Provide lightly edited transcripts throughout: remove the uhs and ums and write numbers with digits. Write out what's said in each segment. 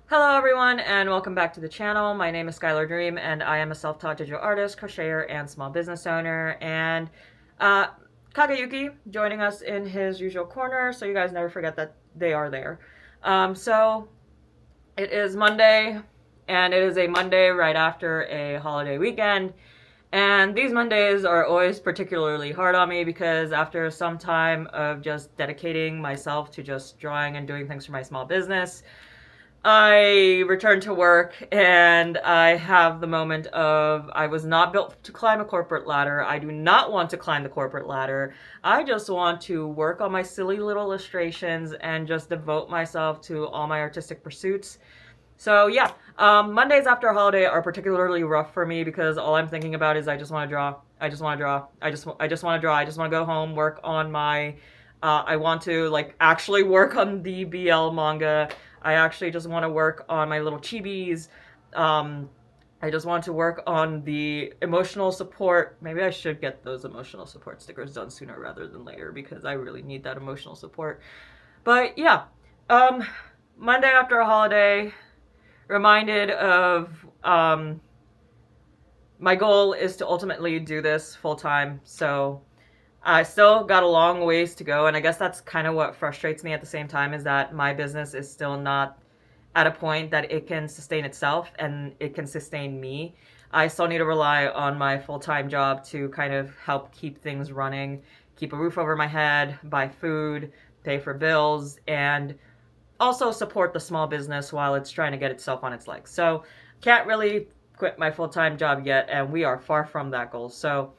Hello everyone and welcome back to the channel. My name is Skylar Dream and I am a self-taught digital artist, crocheter, and small business owner. And uh, Kagayuki joining us in his usual corner, so you guys never forget that they are there. So it is Monday, and it is a Monday right after a holiday weekend. And these Mondays are always particularly hard on me because after some time of just dedicating myself to just drawing and doing things for my small business, I return to work and I have the moment of I was not built to climb a corporate ladder. I do not want to climb the corporate ladder. I just want to work on my silly little illustrations and just devote myself to all my artistic pursuits. So yeah, Mondays after a holiday are particularly rough for me because all I'm thinking about is I just want to draw. I just want to draw. I just want to draw. I just want to go home, work on my. I want to like actually work on the BL manga. I actually just want to work on my little chibis. Um, I just want to work on the emotional support. Maybe I should get those emotional support stickers done sooner rather than later because I really need that emotional support. But yeah, um, Monday after a holiday, reminded of my goal is to ultimately do this full time. So I still got a long ways to go, and I guess that's kind of what frustrates me at the same time is that my business is still not at a point that it can sustain itself and it can sustain me. I still need to rely on my full-time job to kind of help keep things running, keep a roof over my head, buy food, pay for bills, and also support the small business while it's trying to get itself on its legs. So can't really quit my full-time job yet, and we are far from that goal. So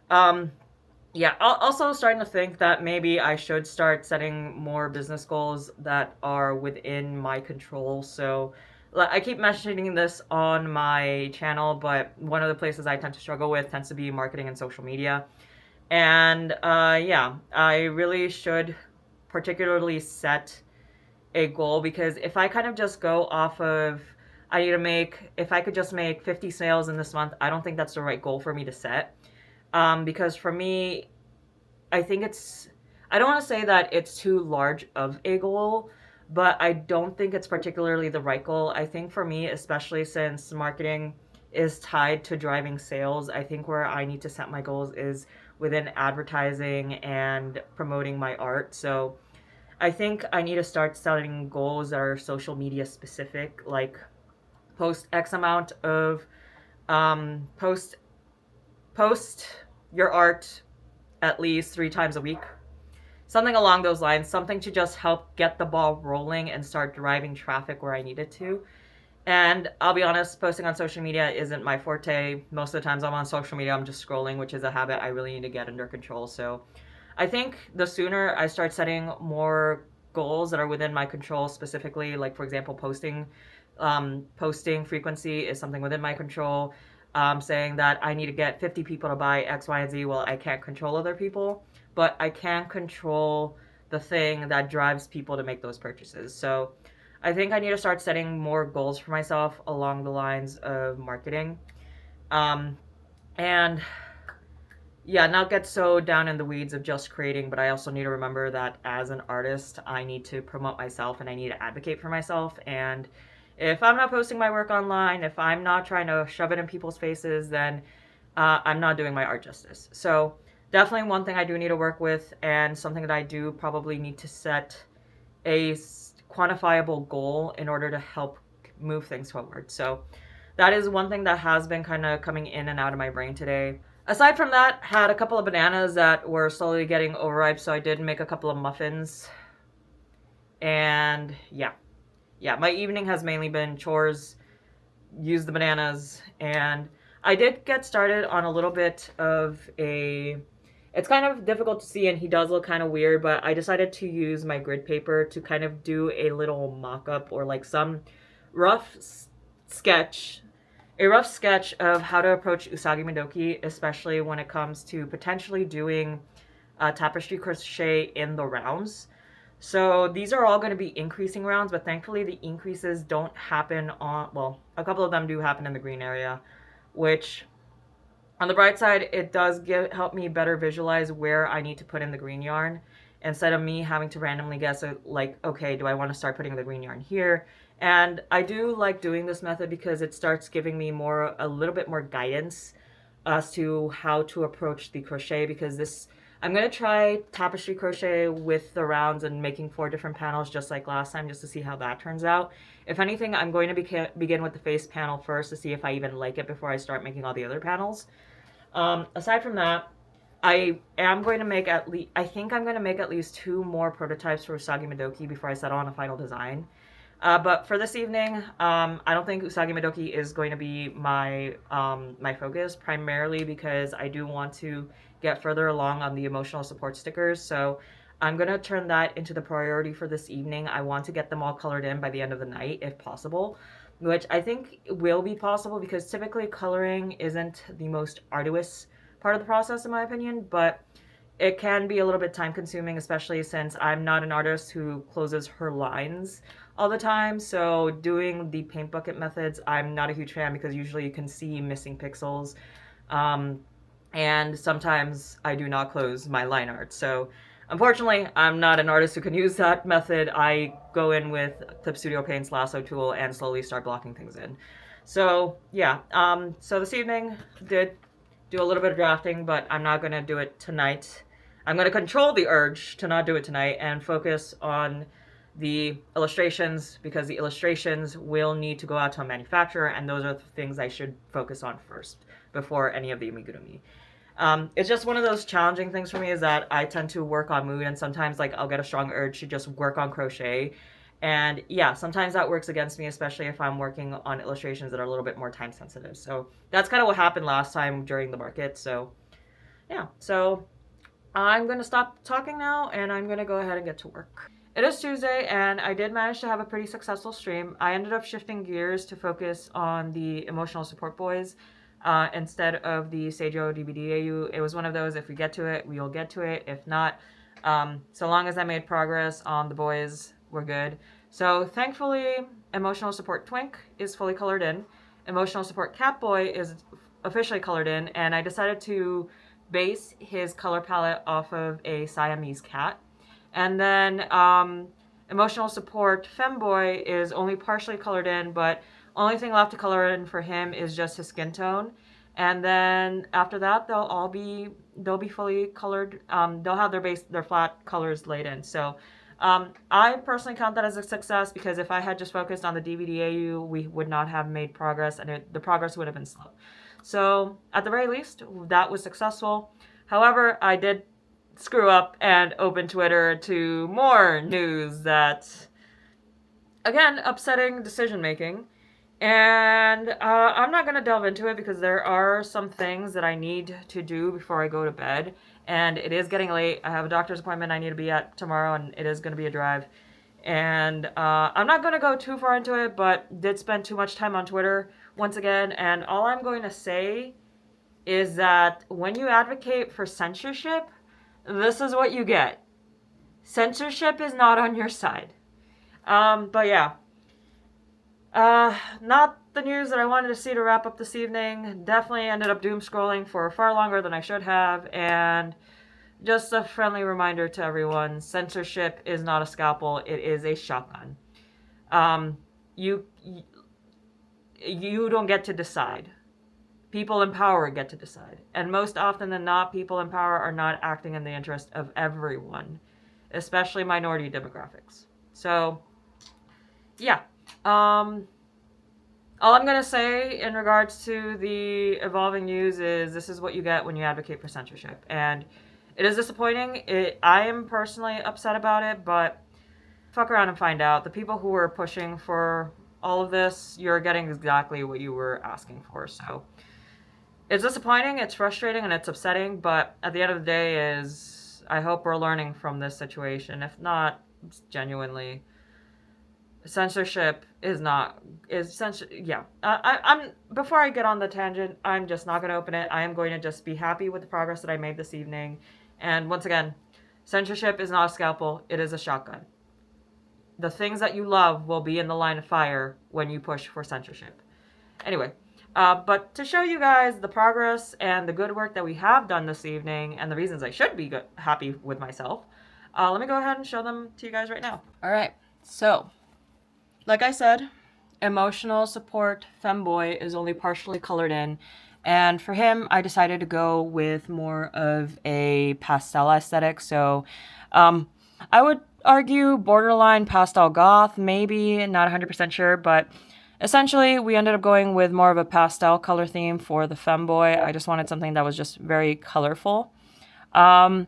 um, yeah, also starting to think that maybe I should start setting more business goals that are within my control. So I keep mentioning this on my channel, but one of the places I tend to struggle with tends to be marketing and social media. And yeah, I really should particularly set a goal because if I kind of just go off of I need to make if I could just make 50 sales in this month, I don't think that's the right goal for me to set. Because for me, I think I don't want to say that it's too large of a goal, but I don't think it's particularly the right goal. I think for me, especially since marketing is tied to driving sales, I think where I need to set my goals is within advertising and promoting my art. So I think I need to start setting goals that are social media specific, like post X amount of post post your art at least 3 times a week, something along those lines, something to just help get the ball rolling and start driving traffic where I need it to. And I'll be honest, posting on social media isn't my forte. Most of the times I'm on social media, I'm just scrolling, which is a habit I really need to get under control. So I think the sooner I start setting more goals that are within my control, specifically, like for example, posting frequency is something within my control. Saying that I need to get 50 people to buy X, Y, and Z. Well, I can't control other people, but I can control the thing that drives people to make those purchases. So I think I need to start setting more goals for myself along the lines of marketing. Um, and yeah, not get so down in the weeds of just creating, but I also need to remember that as an artist, I need to promote myself and I need to advocate for myself. And if I'm not posting my work online, if I'm not trying to shove it in people's faces, then I'm not doing my art justice. So, definitely one thing I do need to work with, and something that I do probably need to set a quantifiable goal in order to help move things forward. So, that is one thing that has been kind of coming in and out of my brain today. Aside from that, had a couple of bananas that were slowly getting overripe, so I did make a couple of muffins. And yeah, my evening has mainly been chores, use the bananas, and I did get started on a little bit of a. It's kind of difficult to see, and he does look kind of weird, but I decided to use my grid paper to kind of do a little mock up or like some rough sketch a rough sketch of how to approach Usagi Midoki, especially when it comes to potentially doing tapestry crochet in the rounds. So these are all going to be increasing rounds, but thankfully the increases don't happen on, well, a couple of them do happen in the green area, which on the bright side, it does help me better visualize where I need to put in the green yarn instead of me having to randomly guess, like, okay, do I want to start putting the green yarn here? And I do like doing this method because it starts giving me a little bit more guidance as to how to approach the crochet, because this I'm going to try tapestry crochet with the rounds and making 4 different panels just like last time, just to see how that turns out. If anything, I'm going to begin with the face panel first to see if I even like it before I start making all the other panels. Aside from that, I am going to make I think I'm going to make at least 2 more prototypes for Usagi Madoki before I settle on a final design. But for this evening, I don't think Usagi Madoki is going to be my focus, primarily because I do want to get further along on the emotional support stickers. So I'm going to turn that into the priority for this evening. I want to get them all colored in by the end of the night, if possible, which I think will be possible because typically coloring isn't the most arduous part of the process, in my opinion, but it can be a little bit time consuming, especially since I'm not an artist who closes her lines all the time. So doing the paint bucket methods, I'm not a huge fan because usually you can see missing pixels. Um, and sometimes I do not close my line art. So unfortunately, I'm not an artist who can use that method. I go in with Clip Studio Paint's lasso tool and slowly start blocking things in. So yeah, so this evening did do a little bit of drafting, but I'm not going to do it tonight. I'm going to control the urge to not do it tonight and focus on the illustrations, because the illustrations will need to go out to a manufacturer, and those are the things I should focus on first before any of the amigurumi. It's just one of those challenging things for me, is that I tend to work on mood, and sometimes like I'll get a strong urge to just work on crochet. And yeah, sometimes that works against me, especially if I'm working on illustrations that are a little bit more time sensitive. So that's kind of what happened last time during the market. So yeah, so I'm going to stop talking now and I'm going to go ahead and get to work. It is Tuesday and I did manage to have a pretty successful stream. I ended up shifting gears to focus on the emotional support boys instead of the Seijo DBDAU. It was one of those, if we get to it, we'll get to it. If not, so long as I made progress on the boys, we're good. So thankfully, emotional support Twink is fully colored in. Emotional support Catboy is officially colored in, and I decided to base his color palette off of a Siamese cat. And then emotional support Femboy is only partially colored in, but only thing left to color in for him is just his skin tone. And then after that, they'll be fully colored. They'll have their flat colors laid in. So I personally count that as a success, because if I had just focused on the DVDAU, we would not have made progress, and the progress would have been slow. So at the very least, that was successful. However, I did screw up and open Twitter to more news that, again, upsetting decision making. And I'm not going to delve into it because there are some things that I need to do before I go to bed. And it is getting late. I have a doctor's appointment I need to be at tomorrow, and it is going to be a drive. And I'm not going to go too far into it, but did spend too much time on Twitter once again. And all I'm going to say is that when you advocate for censorship, this is what you get. Censorship is not on your side. But yeah. Not the news that I wanted to see to wrap up this evening. Definitely ended up doom scrolling for far longer than I should have, and just a friendly reminder to everyone, censorship is not a scalpel, it is a shotgun. You don't get to decide. People in power get to decide. And most often than not, people in power are not acting in the interest of everyone, especially minority demographics. So, yeah. All I'm going to say in regards to the evolving news is this is what you get when you advocate for censorship. And it is disappointing. I am personally upset about it, but fuck around and find out. The people who were pushing for all of this, you're getting exactly what you were asking for. So it's disappointing, it's frustrating, and it's upsetting, but at the end of the day I hope we're learning from this situation. If not, it's genuinely... censorship I'm before I get on the tangent, I'm just not going to open it. I am going to just be happy with the progress that I made this evening. And once again, censorship is not a scalpel, it is a shotgun. The things that you love will be in the line of fire when you push for censorship. Anyway, but to show you guys the progress and the good work that we have done this evening, and the reasons I should be happy with myself, let me go ahead and show them to you guys right now. All right, so like I said, emotional support femboy is only partially colored in. And for him, I decided to go with more of a pastel aesthetic. So I would argue borderline pastel goth, maybe, not 100% sure, but essentially we ended up going with more of a pastel color theme for the femboy. I just wanted something that was just very colorful. Um,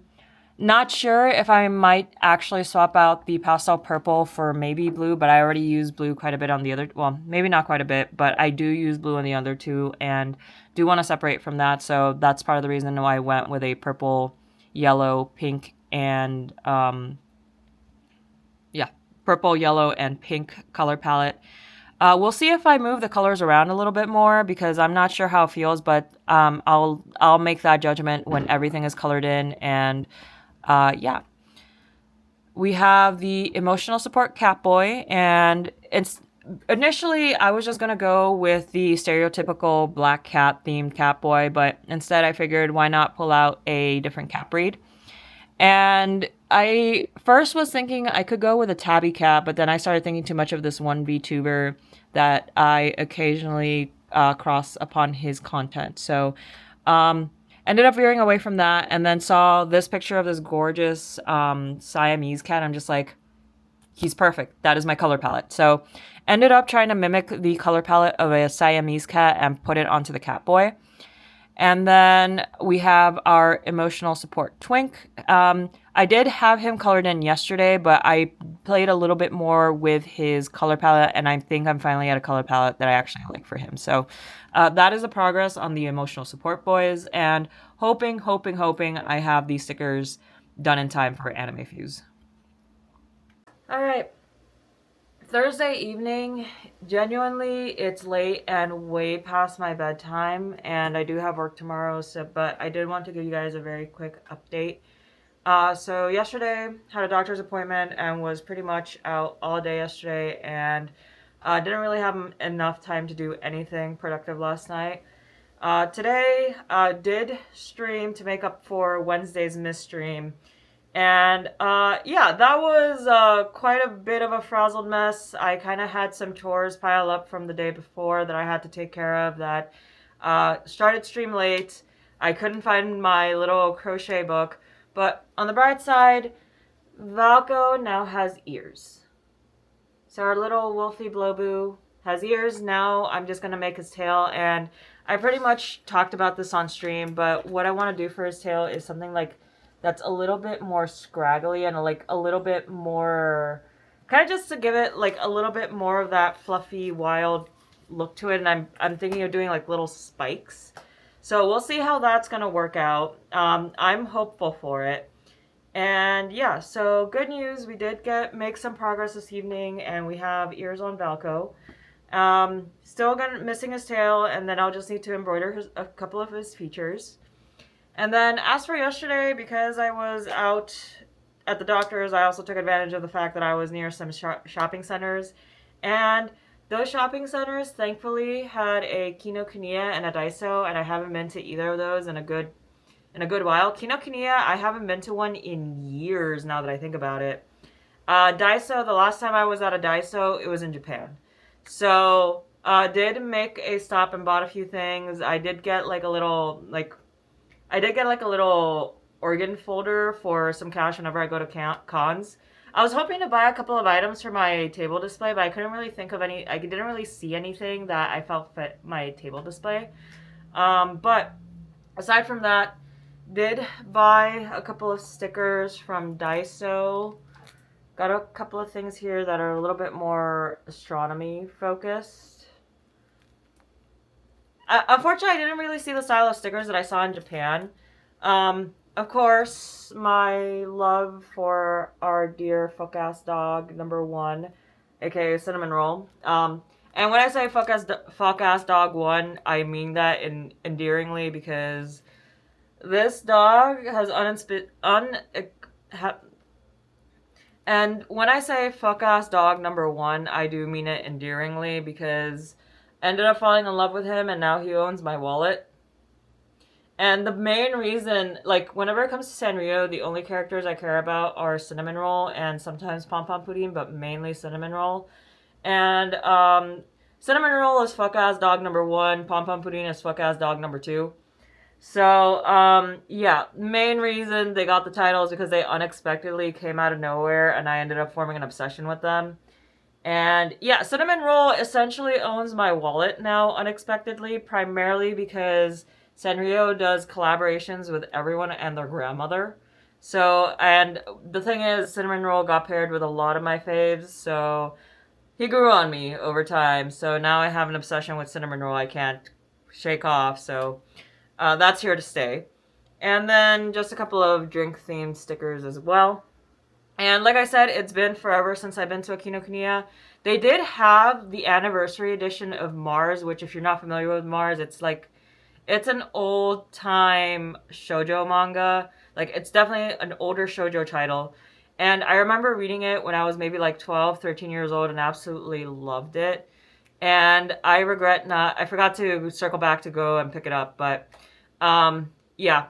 Not sure if I might actually swap out the pastel purple for maybe blue, but I already use blue quite a bit on the other, well, maybe not quite a bit, but I do use blue on the other two and do want to separate from that. So that's part of the reason why I went with a purple, yellow, pink, and yeah, purple, yellow, and pink color palette. We'll see if I move the colors around a little bit more because I'm not sure how it feels, but I'll make that judgment when everything is colored in. And yeah, we have the emotional support Catboy, and it's initially I was just gonna go with the stereotypical black cat themed Catboy, but instead I figured why not pull out a different cat breed. And I first was thinking I could go with a tabby cat, but then I started thinking too much of this one VTuber that I occasionally cross upon his content. So ended up veering away from that and then saw this picture of this gorgeous Siamese cat. I'm just like, he's perfect. That is my color palette. So ended up trying to mimic the color palette of a Siamese cat and put it onto the Catboy. And then we have our emotional support Twink. I did have him colored in yesterday, but I played a little bit more with his color palette, and I think I'm finally at a color palette that I actually like for him. So that is a progress on the emotional support boys, and hoping I have these stickers done in time for Anime Fuse. All right. Thursday evening, genuinely, it's late and way past my bedtime, and I do have work tomorrow, so, but I did want to give you guys a very quick update. So yesterday, had a doctor's appointment and was pretty much out all day yesterday, and didn't really have enough time to do anything productive last night. Today, did stream to make up for Wednesday's missed stream. And yeah, that was quite a bit of a frazzled mess. I kind of had some chores pile up from the day before that I had to take care of that started stream late. I couldn't find my little crochet book. But on the bright side, Valko now has ears. So our little Wolfie Blowboo has ears. Now I'm just going to make his tail. And I pretty much talked about this on stream, but what I want to do for his tail is something like that's a little bit more scraggly and like a little bit more, kind of just to give it like a little bit more of that fluffy, wild look to it. And I'm thinking of doing like little spikes. So we'll see how that's going to work out. I'm hopeful for it. And yeah, so good news. We did make some progress this evening, and we have ears on Valko. Still missing his tail, and then I'll just need to embroider a couple of his features. And then as for yesterday, because I was out at the doctor's, I also took advantage of the fact that I was near some shopping centers. And those shopping centers, thankfully, had a Kinokuniya and a Daiso, and I haven't been to either of those in a good while. Kinokuniya, I haven't been to one in years now that I think about it. Daiso, the last time I was at a Daiso, it was in Japan. So, did make a stop and bought a few things. I did get like a little organ folder for some cash whenever I go to cons. I was hoping to buy a couple of items for my table display, but I couldn't really think of any. I didn't really see anything that I felt fit my table display. But aside from that, did buy a couple of stickers from Daiso. Got a couple of things here that are a little bit more astronomy focused. Unfortunately, I didn't really see the style of stickers that I saw in Japan. Of course, my love for our dear fuck-ass dog, number 1, aka Cinnamon Roll. And when I say fuck-ass dog 1, I mean that endearingly because this dog has and when I say fuck-ass dog number 1, I do mean it endearingly because I ended up falling in love with him and now he owns my wallet. And the main reason, like, whenever it comes to Sanrio, the only characters I care about are Cinnamon Roll and sometimes Pom Pom Pudding, but mainly Cinnamon Roll. And Cinnamon Roll is fuck ass dog number 1. Pom Pom Pudding is fuck ass dog number 2. So, yeah, main reason they got the title is because they unexpectedly came out of nowhere and I ended up forming an obsession with them. And yeah, Cinnamon Roll essentially owns my wallet now unexpectedly, primarily because Sanrio does collaborations with everyone and their grandmother. So, and the thing is, Cinnamon Roll got paired with a lot of my faves, so he grew on me over time. So now I have an obsession with Cinnamon Roll I can't shake off, so that's here to stay. And then just a couple of drink themed stickers as well. And like I said, it's been forever since I've been to a Kinokuniya. They did have the anniversary edition of Mars, which if you're not familiar with Mars, it's an old time shoujo manga. Like it's definitely an older shoujo title. And I remember reading it when I was maybe like 12, 13 years old and absolutely loved it. And I forgot to circle back to go and pick it up, but yeah,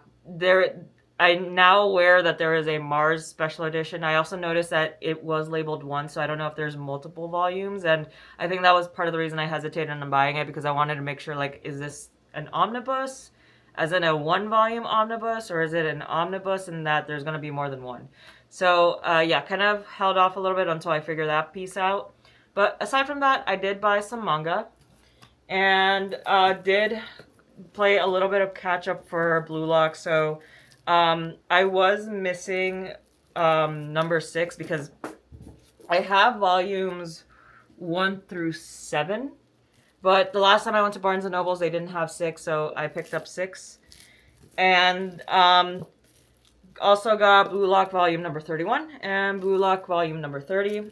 I'm now aware that there is a Mars special edition. I also noticed that it was labeled 1, so I don't know if there's multiple volumes, and I think that was part of the reason I hesitated on buying it, because I wanted to make sure, like, is this an omnibus, as in a 1-volume omnibus, or is it an omnibus in that there's going to be more than one? So, yeah, kind of held off a little bit until I figure that piece out. But aside from that, I did buy some manga, and did play a little bit of catch up for Blue Lock. So I was missing number 6 because I have volumes 1 through 7. But the last time I went to Barnes & Nobles, they didn't have 6, so I picked up 6. And also got Blue Lock volume number 31 and Blue Lock volume number 30.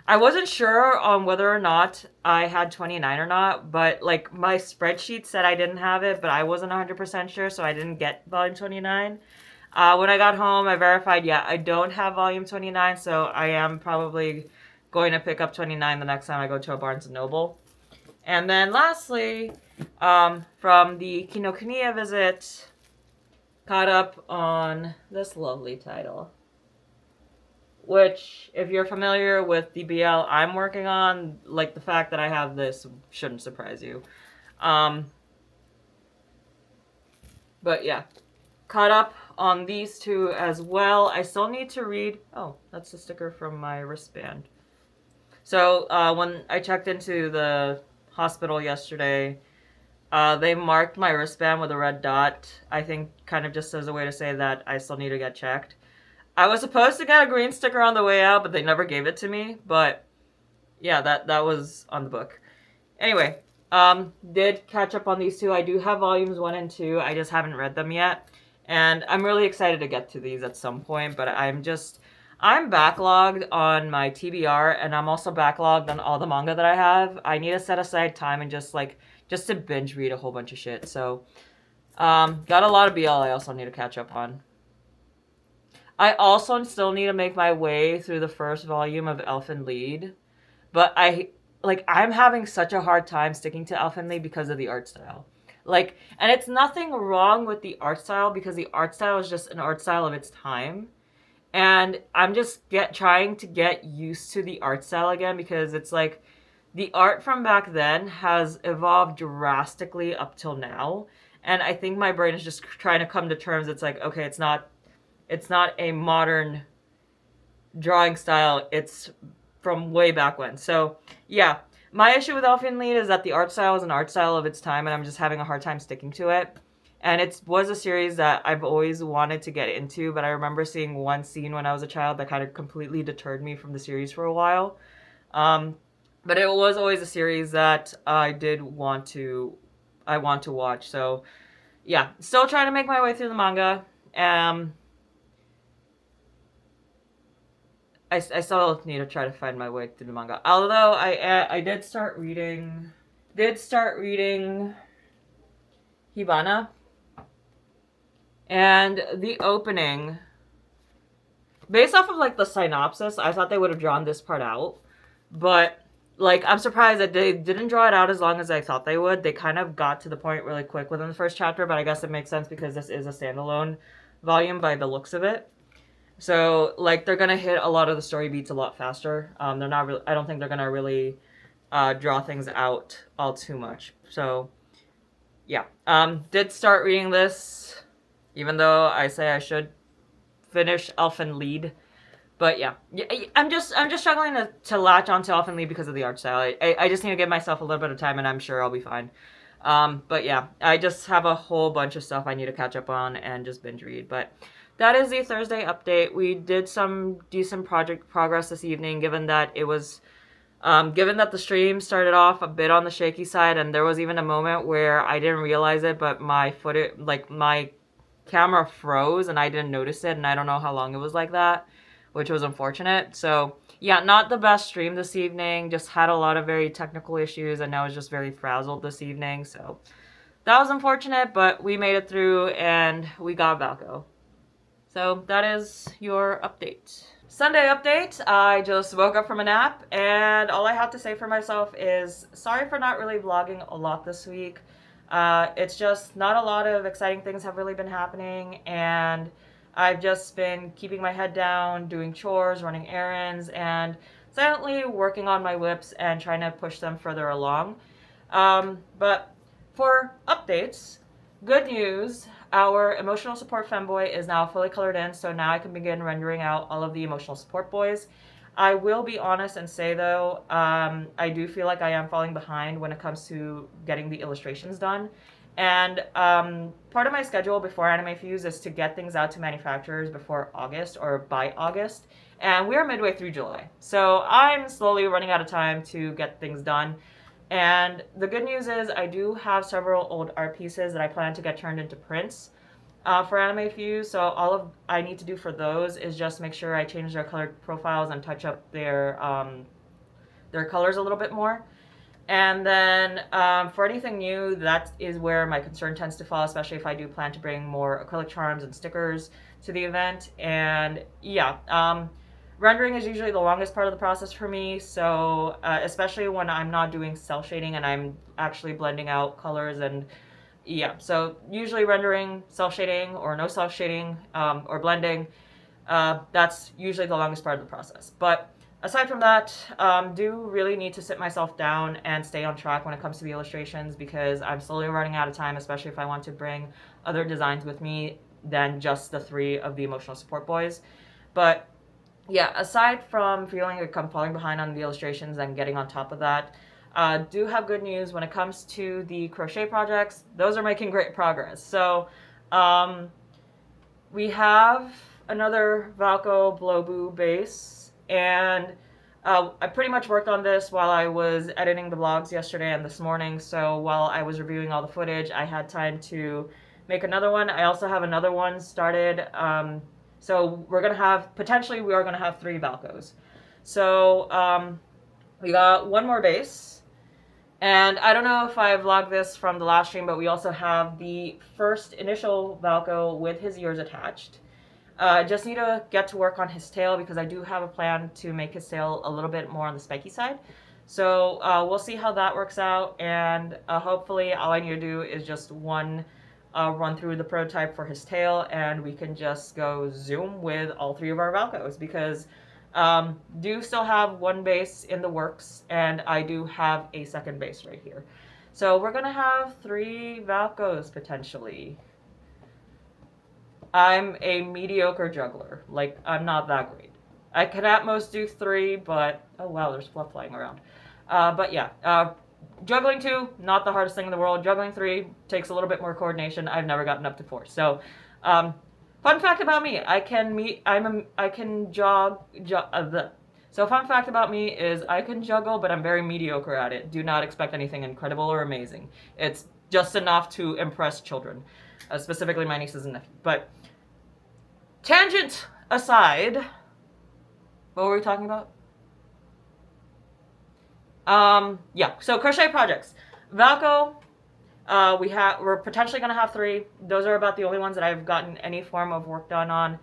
I wasn't sure on whether or not I had 29 or not, but like my spreadsheet said I didn't have it, but I wasn't 100% sure, so I didn't get volume 29. When I got home, I verified, yeah, I don't have volume 29, so I am probably going to pick up 29 the next time I go to a Barnes & Noble. And then lastly, from the Kinokuniya visit, caught up on this lovely title, which, if you're familiar with the BL I'm working on, like the fact that I have this shouldn't surprise you. But yeah, caught up on these two as well. I still need to read. Oh, that's the sticker from my wristband. So when I checked into the hospital yesterday, they marked my wristband with a red dot. I think kind of just as a way to say that I still need to get checked. I was supposed to get a green sticker on the way out, but they never gave it to me. But yeah, that was on the book. Anyway, did catch up on these two. I do have volumes 1 and 2. I just haven't read them yet. And I'm really excited to get to these at some point, but I'm backlogged on my TBR, and I'm also backlogged on all the manga that I have. I need to set aside time and just to binge read a whole bunch of shit. So, got a lot of BL I also need to catch up on. I also still need to make my way through the first volume of Elfen Lied, but I'm having such a hard time sticking to Elfen Lied because of the art style. And it's nothing wrong with the art style, because the art style is just an art style of its time. And I'm just trying to get used to the art style again, because it's like the art from back then has evolved drastically up till now. And I think my brain is just trying to come to terms. It's like, okay, it's not a modern drawing style. It's from way back when. So yeah, my issue with Elfen Lied is that the art style is an art style of its time, and I'm just having a hard time sticking to it. And it was a series that I've always wanted to get into, but I remember seeing one scene when I was a child that kind of completely deterred me from the series for a while. But it was always a series that I want to watch. So yeah, still trying to make my way through the manga. I still need to try to find my way through the manga. Although I did start reading Hibana. And the opening, based off of like the synopsis, I thought they would have drawn this part out. But like, I'm surprised that they didn't draw it out as long as I thought they would. They kind of got to the point really quick within the first chapter, but I guess it makes sense because this is a standalone volume by the looks of it. So like they're gonna hit a lot of the story beats a lot faster. They're not really. I don't think they're gonna really draw things out all too much. So yeah, did start reading this, even though I say I should finish Elfen Lied. But yeah, I'm just struggling to latch onto Elfen Lied because of the art style. I just need to give myself a little bit of time, and I'm sure I'll be fine. But yeah, I just have a whole bunch of stuff I need to catch up on and just binge read. But that is the Thursday update. We did some decent project progress this evening, given that the stream started off a bit on the shaky side, and there was even a moment where I didn't realize it, but my camera froze and I didn't notice it, and I don't know how long it was like that, which was unfortunate. So yeah, not the best stream this evening. Just had a lot of very technical issues, and I was just very frazzled this evening. So that was unfortunate, but we made it through and we got Valko. So that is your update. Sunday update. I just woke up from a nap, and all I have to say for myself is sorry for not really vlogging a lot this week. It's just not a lot of exciting things have really been happening, and I've just been keeping my head down, doing chores, running errands, and silently working on my WIPs and trying to push them further along. But for updates, good news. Our emotional support femboy is now fully colored in, so now I can begin rendering out all of the emotional support boys. I will be honest and say though, I do feel like I am falling behind when it comes to getting the illustrations done. And part of my schedule before Anime Fuse is to get things out to manufacturers before August or by August. And we're midway through July. So I'm slowly running out of time to get things done. And the good news is I do have several old art pieces that I plan to get turned into prints for Anime Fuse. So all of I need to do for those is just make sure I change their color profiles and touch up their colors a little bit more. And then for anything new, that is where my concern tends to fall, especially if I do plan to bring more acrylic charms and stickers to the event. And yeah, rendering is usually the longest part of the process for me, so especially when I'm not doing cel shading and I'm actually blending out colors. And yeah, so usually rendering, cel shading, or no cel shading, or blending, that's usually the longest part of the process. But aside from that, do really need to sit myself down and stay on track when it comes to the illustrations, because I'm slowly running out of time, especially if I want to bring other designs with me than just the 3 of the emotional support boys. But yeah, aside from feeling like I'm falling behind on the illustrations and getting on top of that, do have good news when it comes to the crochet projects. Those are making great progress. So we have another Valko Blobu base, and I pretty much worked on this while I was editing the vlogs yesterday and this morning. So while I was reviewing all the footage, I had time to make another one. I also have another one started. So we are gonna have 3 Valkos. So we got one more base. And I don't know if I vlogged this from the last stream, but we also have the first initial Valko with his ears attached. Just need to get to work on his tail, because I do have a plan to make his tail a little bit more on the spiky side. So we'll see how that works out, and hopefully all I need to do is just one run through the prototype for his tail, and we can just go zoom with all 3 of our Valkos, because do still have one base in the works, and I do have a second base right here. So we're gonna have 3 Valkos potentially. I'm a mediocre juggler. Like, I'm not that great. I can at most do 3, but oh wow, there's fluff flying around. But yeah, juggling 2, not the hardest thing in the world. Juggling 3 takes a little bit more coordination. I've never gotten up to 4. So, fun fact about me: I can jog. So fun fact about me is I can juggle, but I'm very mediocre at it. Do not expect anything incredible or amazing. It's just enough to impress children, specifically my nieces and nephews. But tangent aside, what were we talking about? Yeah, so crochet projects. Valko, we're potentially gonna have 3. Those are about the only ones that I've gotten any form of work done on.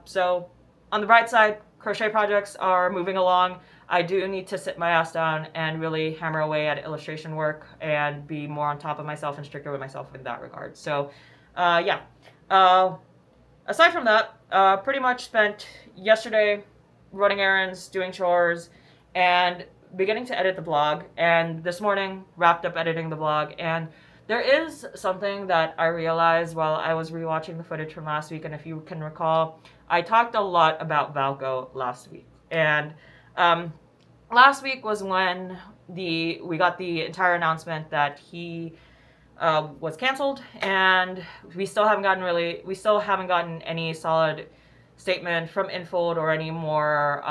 So on the bright side, crochet projects are moving along. I do need to sit my ass down and really hammer away at illustration work and be more on top of myself and stricter with myself in that regard. So, yeah. aside from that, pretty much spent yesterday running errands, doing chores, and beginning to edit the blog. And this morning, wrapped up editing the blog. And there is something that I realized while I was rewatching the footage from last week. And if you can recall, I talked a lot about Valko last week. And um, last week was when we got the entire announcement that he was canceled, and we still haven't gotten any solid statement from Infold or any more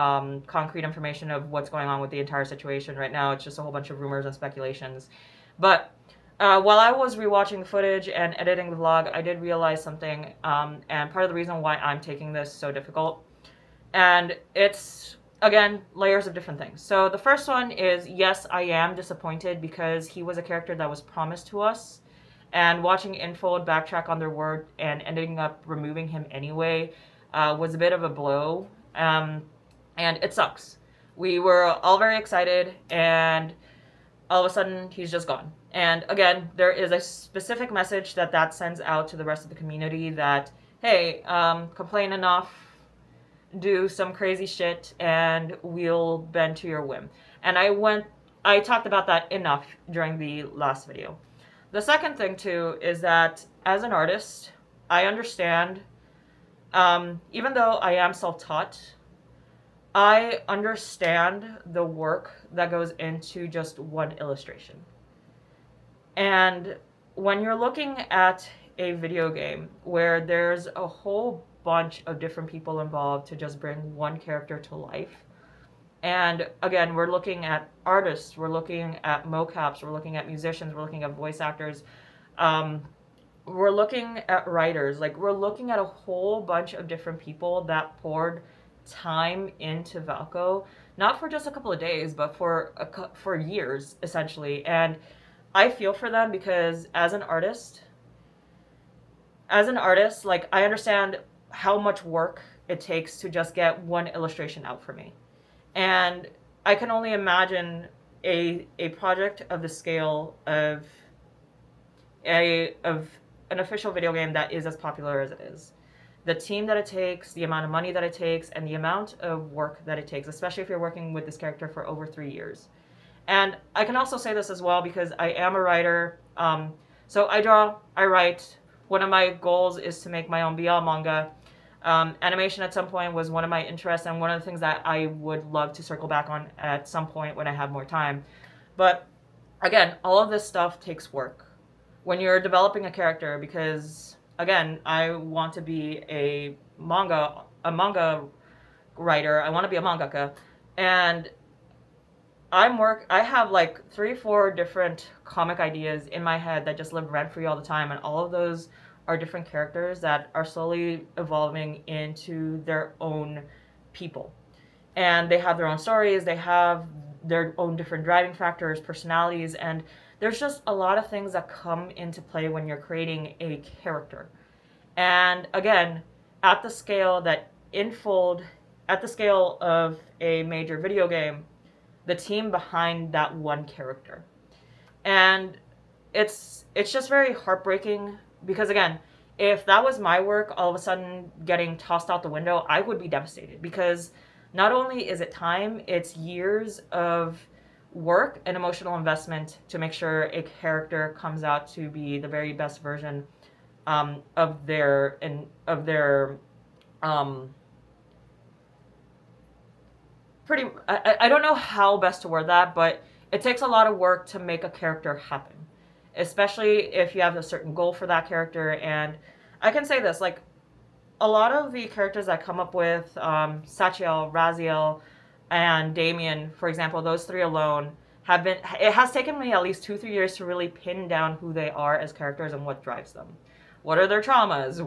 concrete information of what's going on with the entire situation right now. It's just a whole bunch of rumors and speculations. But while I was rewatching the footage and editing the vlog, I did realize something, and part of the reason why I'm taking this so difficult, and it's again layers of different things. So the first one is, yes, I am disappointed because he was a character that was promised to us, and watching Infold backtrack on their word and ending up removing him anyway was a bit of a blow, and it sucks. We were all very excited, and all of a sudden he's just gone. And again, there is a specific message that sends out to the rest of the community that, hey, complain enough, do some crazy shit, and we'll bend to your whim. And I talked about that enough during the last video. The second thing too is that as an artist, I understand, even though I am self-taught, I understand the work that goes into just one illustration. And when you're looking at a video game where there's a whole bunch of different people involved to just bring one character to life, and again, we're looking at artists, we're looking at mocaps, we're looking at musicians, we're looking at voice actors, we're looking at writers, like we're looking at a whole bunch of different people that poured time into Valko, not for just a couple of days, but for years essentially. And I feel for them because as an artist, like I understand how much work it takes to just get one illustration out for me. And I can only imagine a project of the scale of an official video game that is as popular as it is. The team that it takes, the amount of money that it takes, and the amount of work that it takes, especially if you're working with this character for over 3 years. And I can also say this as well because I am a writer. So I draw, I write. One of my goals is to make my own BL manga. Animation at some point was one of my interests and one of the things that I would love to circle back on at some point when I have more time. But again, all of this stuff takes work when you're developing a character because, again, I want to be a manga writer. I want to be a mangaka. And I have like 3-4 different comic ideas in my head that just live rent free all the time, and all of those are different characters that are slowly evolving into their own people. And they have their own stories, they have their own different driving factors, personalities, and there's just a lot of things that come into play when you're creating a character. And again, at the scale of a major video game, the team behind that one character. And it's just very heartbreaking because, again, if that was my work all of a sudden getting tossed out the window, I would be devastated because not only is it time, it's years of work and emotional investment to make sure a character comes out to be the very best version of their I don't know how best to word that, but it takes a lot of work to make a character happen, especially if you have a certain goal for that character. And I can say this, like, a lot of the characters that come up with, Sachiel, Raziel, and Damien, for example, those 3 alone, it has taken me at least 2-3 years to really pin down who they are as characters and what drives them. What are their traumas?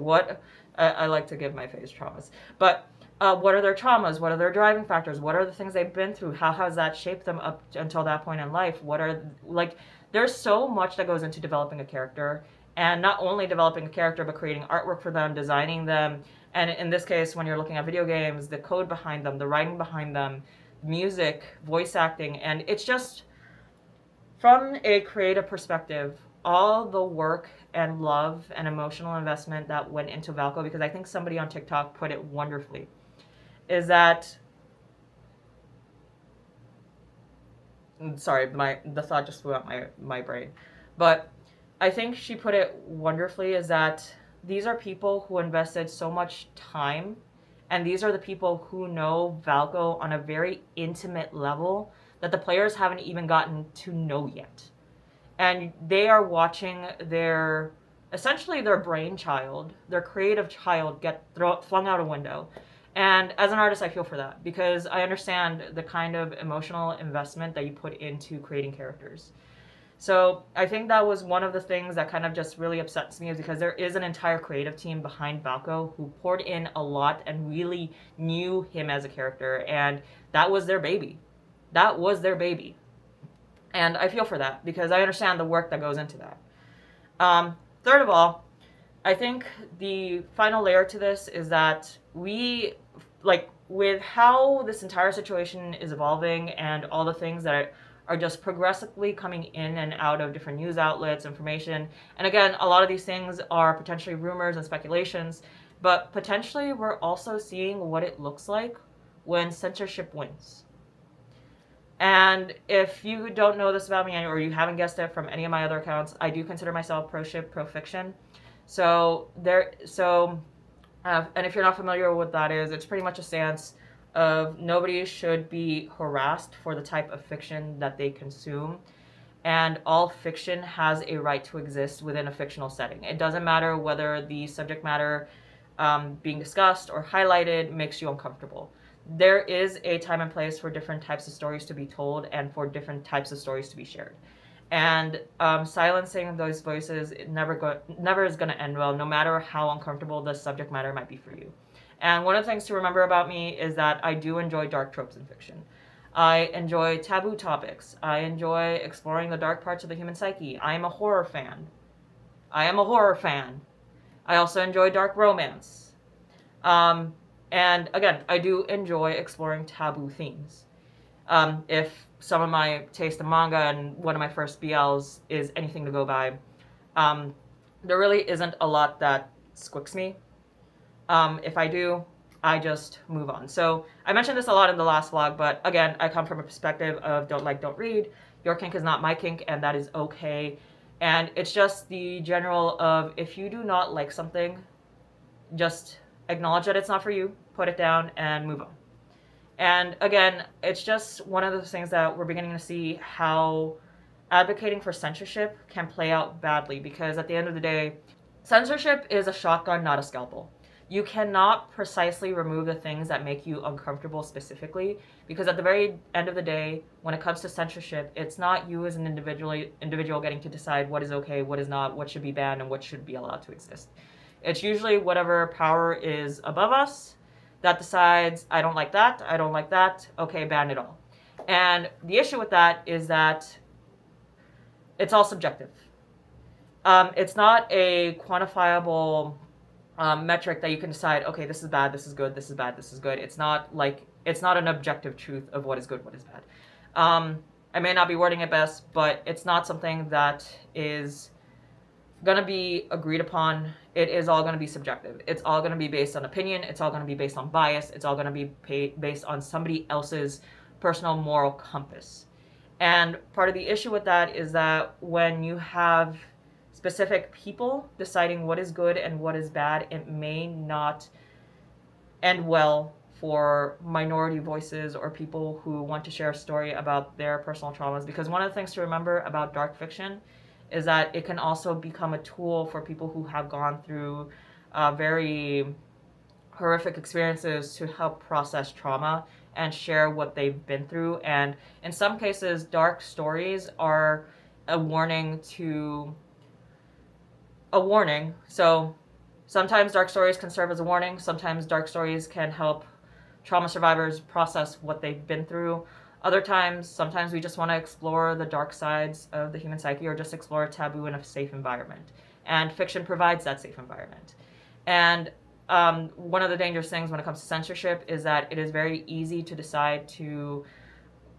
I like to give my face traumas, but what are their traumas? What are their driving factors? What are the things they've been through? How has that shaped them up until that point in life? There's so much that goes into developing a character, and not only developing a character, but creating artwork for them, designing them, and in this case, when you're looking at video games, the code behind them, the writing behind them, music, voice acting, and it's just, from a creative perspective, all the work and love and emotional investment that went into Valko, because I think somebody on TikTok put it wonderfully, is that, sorry, the thought just flew out my brain, but I think she put it wonderfully, is that these are people who invested so much time, and these are the people who know Valko on a very intimate level that the players haven't even gotten to know yet. And they are watching their, essentially their brainchild, their creative child, get flung out a window. And as an artist, I feel for that, because I understand the kind of emotional investment that you put into creating characters. So I think that was one of the things that kind of just really upsets me, is because there is an entire creative team behind Valko who poured in a lot and really knew him as a character, and that was their baby. That was their baby. And I feel for that, because I understand the work that goes into that. Third of all, I think the final layer to this is that we, like, with how this entire situation is evolving and all the things that are just progressively coming in and out of different news outlets, information, and again, a lot of these things are potentially rumors and speculations, but potentially we're also seeing what it looks like when censorship wins. And if you don't know this about me, or you haven't guessed it from any of my other accounts, I do consider myself pro-ship, pro-fiction. And if you're not familiar with what that is, it's pretty much a stance of nobody should be harassed for the type of fiction that they consume. And all fiction has a right to exist within a fictional setting. It doesn't matter whether the subject matter being discussed or highlighted makes you uncomfortable. There is a time and place for different types of stories to be told and for different types of stories to be shared. And silencing those voices never is going to end well, no matter how uncomfortable the subject matter might be for you. And one of the things to remember about me is that I do enjoy dark tropes in fiction. I enjoy taboo topics. I enjoy exploring the dark parts of the human psyche. I am a horror fan. I also enjoy dark romance. And again, I do enjoy exploring taboo themes. If some of my taste in manga and one of my first BLs is anything to go by, there really isn't a lot that squicks me. If I do, I just move on. So I mentioned this a lot in the last vlog, but again, I come from a perspective of don't like, don't read. Your kink is not my kink, and that is okay. And it's just the general of, if you do not like something, just acknowledge that it's not for you, put it down, and move on. And again, it's just one of those things that we're beginning to see how advocating for censorship can play out badly, because at the end of the day, censorship is a shotgun, not a scalpel. You cannot precisely remove the things that make you uncomfortable specifically, because at the very end of the day, when it comes to censorship, it's not you as an individual getting to decide what is okay, what is not, what should be banned, and what should be allowed to exist. It's usually whatever power is above us that decides, I don't like that, okay, ban it all. And the issue with that is that it's all subjective. It's not a quantifiable metric that you can decide, okay, this is bad, this is good, this is bad, this is good. It's not an objective truth of what is good, what is bad. I may not be wording it best, but it's not something that is going to be agreed upon. It is all going to be subjective. It's all going to be based on opinion. It's all going to be based on bias. It's all going to be based on somebody else's personal moral compass. And part of the issue with that is that when you have specific people deciding what is good and what is bad, it may not end well for minority voices or people who want to share a story about their personal traumas. Because one of the things to remember about dark fiction is that it can also become a tool for people who have gone through very horrific experiences to help process trauma and share what they've been through. And in some cases, dark stories are a warning. So sometimes dark stories can serve as a warning. Sometimes dark stories can help trauma survivors process what they've been through. Other times, sometimes we just want to explore the dark sides of the human psyche, or just explore taboo in a safe environment. And fiction provides that safe environment. And one of the dangerous things when it comes to censorship is that it is very easy to decide to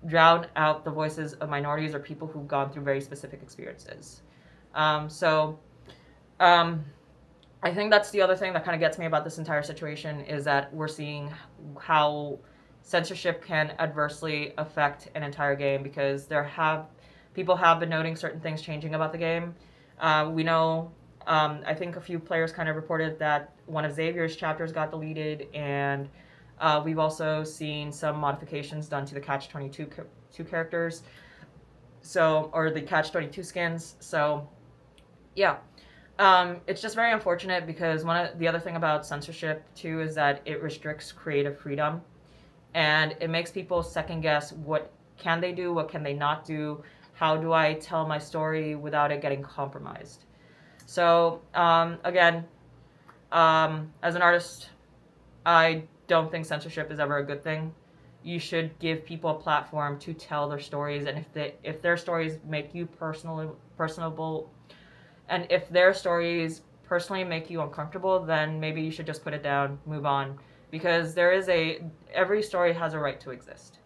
drown out the voices of minorities or people who've gone through very specific experiences. So um, I think that's the other thing that kind of gets me about this entire situation is that we're seeing how censorship can adversely affect an entire game because people have been noting certain things changing about the game. We know, I think a few players kind of reported that one of Xavier's chapters got deleted, and we've also seen some modifications done to the Catch 22 two characters, so or the Catch 22 skins. So yeah, it's just very unfortunate because one of the other thing about censorship too is that it restricts creative freedom, and it makes people second guess what can they do, what can they not do, how do I tell my story without it getting compromised. So again, as an artist, I don't think censorship is ever a good thing. You should give people a platform to tell their stories, and if their stories make you personable, and if their stories personally make you uncomfortable, then maybe you should just put it down, move on, because every story has a right to exist,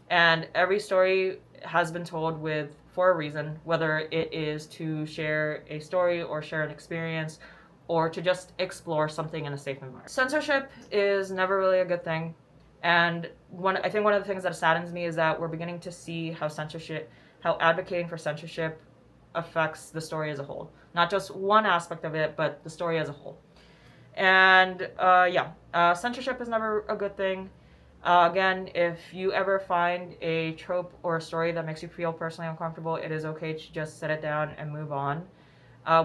and every story has been told with for a reason, whether it is to share a story or share an experience or to just explore something in a safe environment. Censorship is never really a good thing. And I think one of the things that saddens me is that we're beginning to see how advocating for censorship affects the story as a whole. Not just one aspect of it, but the story as a whole. And censorship is never a good thing. Again, if you ever find a trope or a story that makes you feel personally uncomfortable, it is okay to just set it down and move on.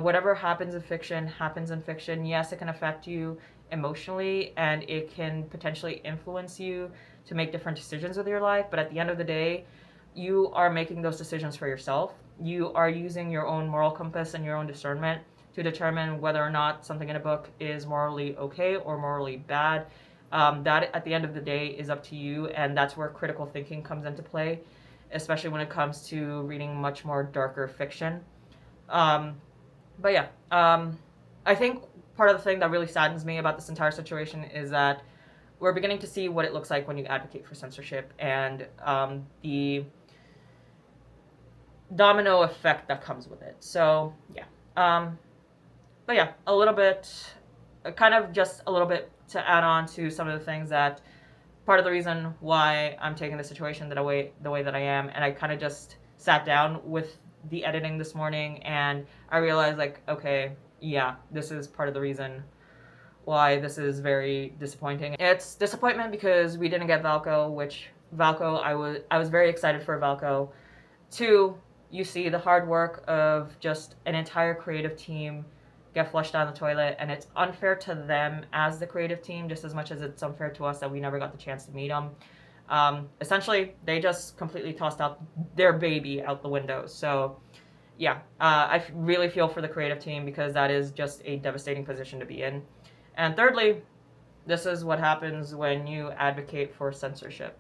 Whatever happens in fiction happens in fiction. Yes, it can affect you emotionally and it can potentially influence you to make different decisions with your life, but at the end of the day, you are making those decisions for yourself. You are using your own moral compass and your own discernment to determine whether or not something in a book is morally okay or morally bad. That at the end of the day is up to you, and that's where critical thinking comes into play, especially when it comes to reading much more darker fiction. Um, but yeah, I think part of the thing that really saddens me about this entire situation is that we're beginning to see what it looks like when you advocate for censorship and the domino effect that comes with it. So yeah, but yeah, a little bit, kind of just a little bit to add on to some of the things that part of the reason why I'm taking the situation the way that I am, and I kind of just sat down with the editing this morning, and I realized like, okay, yeah, this is part of the reason why this is very disappointing. It's disappointment because we didn't get Valko, which Valko I was very excited for Valko. Two, you see the hard work of just an entire creative team get flushed down the toilet, and it's unfair to them as the creative team just as much as it's unfair to us that we never got the chance to meet them. Essentially, they just completely tossed out their baby out the window. So, yeah, I really feel for the creative team because that is just a devastating position to be in. And thirdly, this is what happens when you advocate for censorship.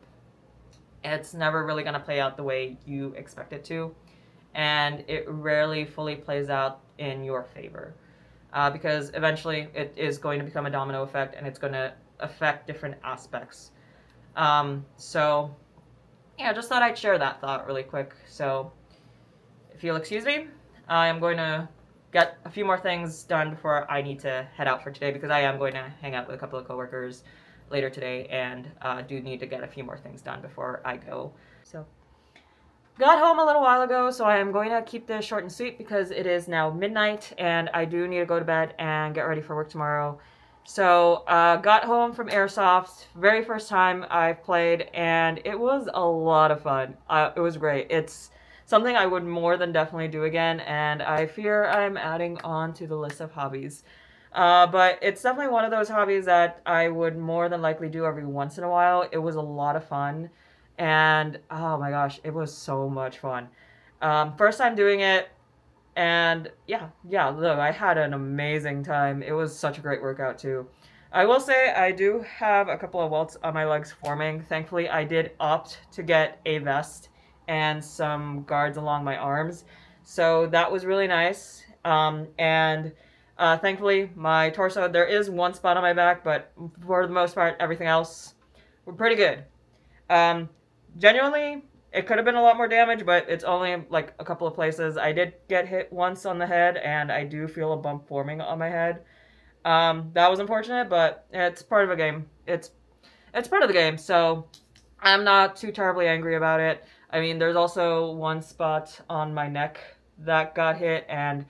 It's never really going to play out the way you expect it to, and it rarely fully plays out in your favor. Because eventually it is going to become a domino effect and it's going to affect different aspects. So, yeah, just thought I'd share that thought really quick. So, if you'll excuse me, I am going to get a few more things done before I need to head out for today because I am going to hang out with a couple of coworkers later today and do need to get a few more things done before I go. So, got home a little while ago, so I am going to keep this short and sweet because it is now midnight and I do need to go to bed and get ready for work tomorrow. So, got home from Airsoft, very first time I've played, and it was a lot of fun. It was great. It's something I would more than definitely do again, and I fear I'm adding on to the list of hobbies. But it's definitely one of those hobbies that I would more than likely do every once in a while. It was a lot of fun, and oh my gosh, it was so much fun. First time doing it, and yeah, look, I had an amazing time. It was such a great workout too. I will say I do have a couple of welts on my legs forming. Thankfully, I did opt to get a vest and some guards along my arms. So that was really nice. And thankfully, my torso, there is one spot on my back, but for the most part, everything else, we're pretty good. Um, Genuinely, It could have been a lot more damage, but it's only like a couple of places. I did get hit once on the head, and I do feel a bump forming on my head. That was unfortunate, but it's part of a game. It's part of the game, so I'm not too terribly angry about it. I mean, there's also one spot on my neck that got hit, and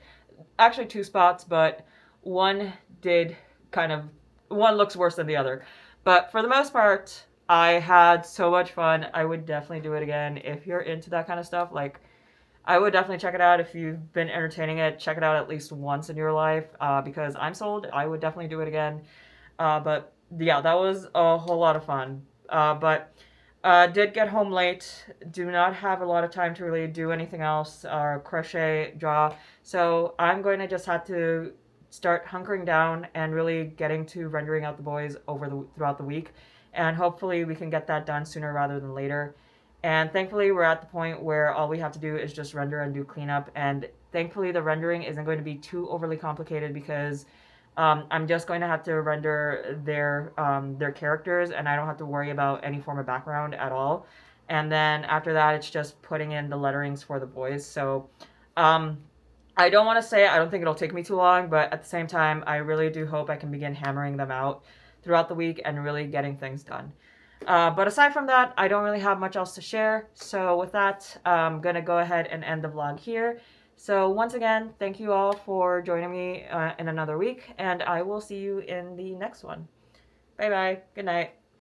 actually two spots, but one did kind of one looks worse than the other. But for the most part, I had so much fun. I would definitely do it again if you're into that kind of stuff. Like, I would definitely check it out if you've been entertaining it. Check it out at least once in your life, because I'm sold. I would definitely do it again. But yeah, that was a whole lot of fun. But did get home late. Do not have a lot of time to really do anything else or crochet, draw. So I'm going to just have to start hunkering down and really getting to rendering out the boys throughout the week, and hopefully we can get that done sooner rather than later. And thankfully, we're at the point where all we have to do is just render and do cleanup. And thankfully, the rendering isn't going to be too overly complicated because I'm just going to have to render their characters, and I don't have to worry about any form of background at all. And then after that, it's just putting in the letterings for the boys. So um, I don't want to say I don't think it'll take me too long, but at the same time, I really do hope I can begin hammering them out throughout the week and really getting things done. But aside from that, I don't really have much else to share. So with that, I'm going to go ahead and end the vlog here. So once again, thank you all for joining me in another week, and I will see you in the next one. Bye bye. Good night.